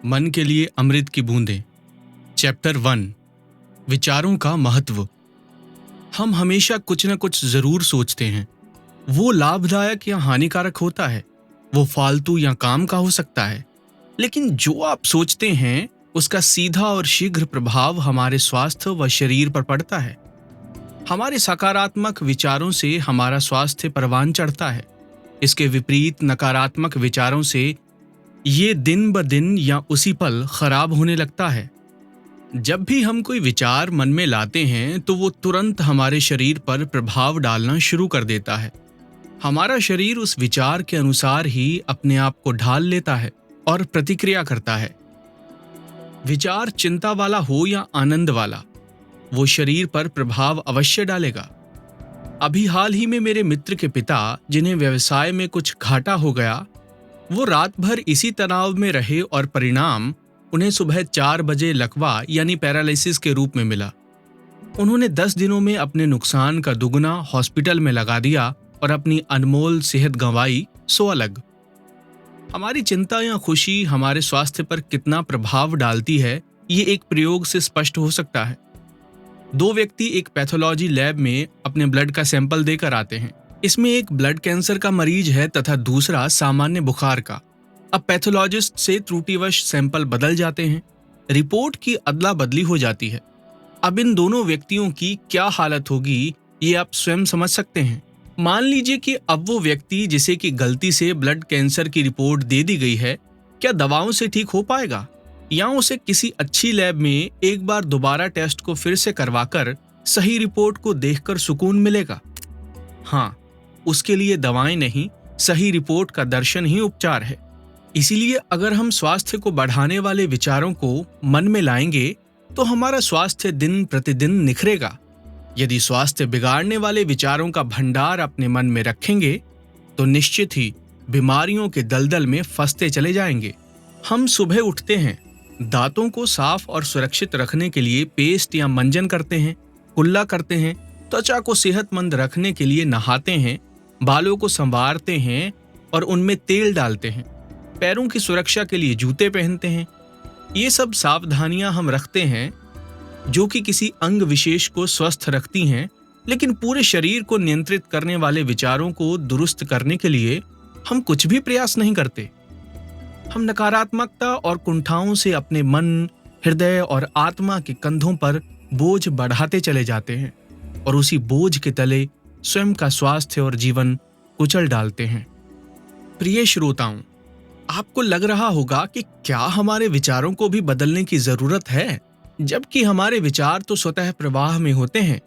मन के लिए अमृत की बूंदें। चैप्टर 1। विचारों का महत्व। हम हमेशा कुछ न कुछ जरूर सोचते हैं। वो लाभदायक या हानिकारक होता है, वो फालतू या काम का हो सकता है, लेकिन जो आप सोचते हैं उसका सीधा और शीघ्र प्रभाव हमारे स्वास्थ्य व शरीर पर पड़ता है। हमारे सकारात्मक विचारों से हमारा स्वास्थ्य परवान चढ़ता है। इसके विपरीत नकारात्मक विचारों से ये दिन ब दिन या उसी पल खराब होने लगता है। जब भी हम कोई विचार मन में लाते हैं तो वो तुरंत हमारे शरीर पर प्रभाव डालना शुरू कर देता है। हमारा शरीर उस विचार के अनुसार ही अपने आप को ढाल लेता है और प्रतिक्रिया करता है। विचार चिंता वाला हो या आनंद वाला, वो शरीर पर प्रभाव अवश्य डालेगा। अभी हाल ही में मेरे मित्र के पिता, जिन्हें व्यवसाय में कुछ घाटा हो गया, वो रात भर इसी तनाव में रहे और परिणाम उन्हें सुबह 4 बजे लकवा यानी पैरालिसिस के रूप में मिला। उन्होंने 10 दिनों में अपने नुकसान का दुगना हॉस्पिटल में लगा दिया और अपनी अनमोल सेहत गंवाई सो अलग। हमारी चिंता या खुशी हमारे स्वास्थ्य पर कितना प्रभाव डालती है, ये एक प्रयोग से स्पष्ट हो सकता है। 2 व्यक्ति एक पैथोलॉजी लैब में अपने ब्लड का सैंपल देकर आते हैं। इसमें एक ब्लड कैंसर का मरीज है तथा दूसरा सामान्य बुखार का। अब पैथोलॉजिस्ट से त्रुटिवश सैंपल बदल जाते हैं, रिपोर्ट की अदला बदली हो जाती है। अब इन दोनों व्यक्तियों की क्या हालत होगी ये आप स्वयं समझ सकते हैं। मान लीजिए कि अब वो व्यक्ति जिसे कि गलती से ब्लड कैंसर की रिपोर्ट दे दी गई है, क्या दवाओं से ठीक हो पाएगा, या उसे किसी अच्छी लैब में एक बार दोबारा टेस्ट को फिर से करवाकर सही रिपोर्ट को देखकर सुकून मिलेगा? हाँ, उसके लिए दवाएं नहीं, सही रिपोर्ट का दर्शन ही उपचार है। इसीलिए अगर हम स्वास्थ्य को बढ़ाने वाले विचारों को मन में लाएंगे तो हमारा स्वास्थ्य दिन प्रतिदिन निखरेगा। यदि स्वास्थ्य बिगाड़ने वाले विचारों का भंडार अपने मन में रखेंगे तो निश्चित ही बीमारियों के दलदल में फंसते चले जाएंगे। हम सुबह उठते हैं, दांतों को साफ और सुरक्षित रखने के लिए पेस्ट या मंजन करते हैं, कुल्ला करते हैं, त्वचा को सेहतमंद रखने के लिए नहाते हैं, बालों को संवारते हैं और उनमें तेल डालते हैं, पैरों की सुरक्षा के लिए जूते पहनते हैं। ये सब सावधानियां हम रखते हैं जो कि किसी अंग विशेष को स्वस्थ रखती हैं, लेकिन पूरे शरीर को नियंत्रित करने वाले विचारों को दुरुस्त करने के लिए हम कुछ भी प्रयास नहीं करते। हम नकारात्मकता और कुंठाओं से अपने मन, हृदय और आत्मा के कंधों पर बोझ बढ़ाते चले जाते हैं और उसी बोझ के तले स्वयं का स्वास्थ्य और जीवन कुचल डालते हैं। प्रिय श्रोताओं, आपको लग रहा होगा कि क्या हमारे विचारों को भी बदलने की जरूरत है, जबकि हमारे विचार तो स्वतः प्रवाह में होते हैं,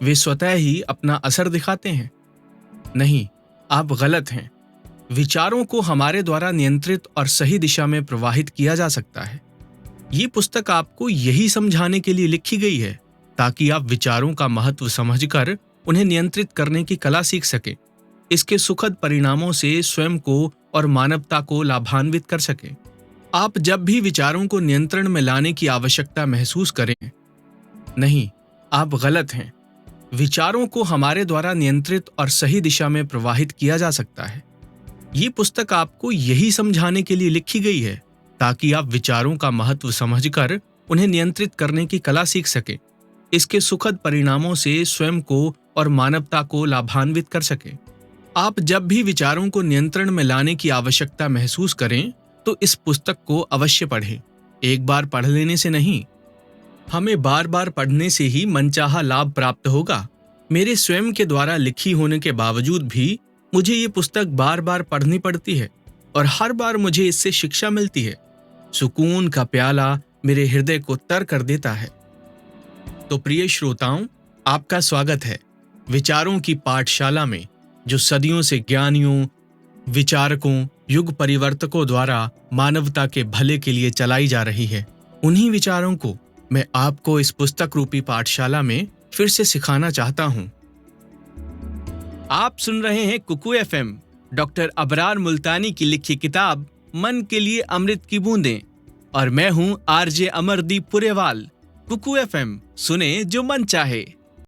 वे स्वतः ही अपना असर दिखाते हैं। नहीं, आप गलत हैं। विचारों को हमारे द्वारा नियंत्रित और सही दिशा में प्रवाहित किया जा सकता है। ये पुस्तक आपको यही समझाने के लिए लिखी गई है ताकि आप विचारों का महत्व समझकर उन्हें नियंत्रित करने की कला सीख सकें, इसके सुखद परिणामों से स्वयं को और मानवता को लाभान्वित कर सकें। आप जब भी विचारों को नियंत्रण में लाने की आवश्यकता महसूस करें, नहीं, आप गलत हैं। विचारों को हमारे द्वारा नियंत्रित और सही दिशा में प्रवाहित किया जा सकता है। ये पुस्तक आपको यही समझाने के लिए लिखी गई है ताकि आप विचारों का महत्व समझकर उन्हें नियंत्रित करने की कला सीख सकें, इसके सुखद परिणामों से स्वयं को और मानवता को लाभान्वित कर सकें। आप जब भी विचारों को नियंत्रण में लाने की आवश्यकता महसूस करें तो इस पुस्तक को अवश्य पढ़ें। एक बार पढ़ लेने से नहीं, हमें बार बार पढ़ने से ही मनचाहा लाभ प्राप्त होगा। मेरे स्वयं के द्वारा लिखी होने के बावजूद भी मुझे ये पुस्तक बार बार पढ़नी पड़ती है और हर बार मुझे इससे शिक्षा मिलती है। सुकून का प्याला मेरे हृदय को तर कर देता है। तो प्रिय श्रोताओं, आपका स्वागत है विचारों की पाठशाला में, जो सदियों से ज्ञानियों, विचारकों, युग परिवर्तकों द्वारा मानवता के भले के लिए चलाई जा रही है। उन्हीं विचारों को मैं आपको इस पुस्तक रूपी पाठशाला में फिर से सिखाना चाहता हूं। आप सुन रहे हैं कुकू एफएम, डॉक्टर अबरार मुल्तानी की लिखी किताब मन के लिए अमृत की बूंदें, और मैं हूं आरजे अमरदीप पुरेवाल। कुकू एफएम, सुने जो मन चाहे।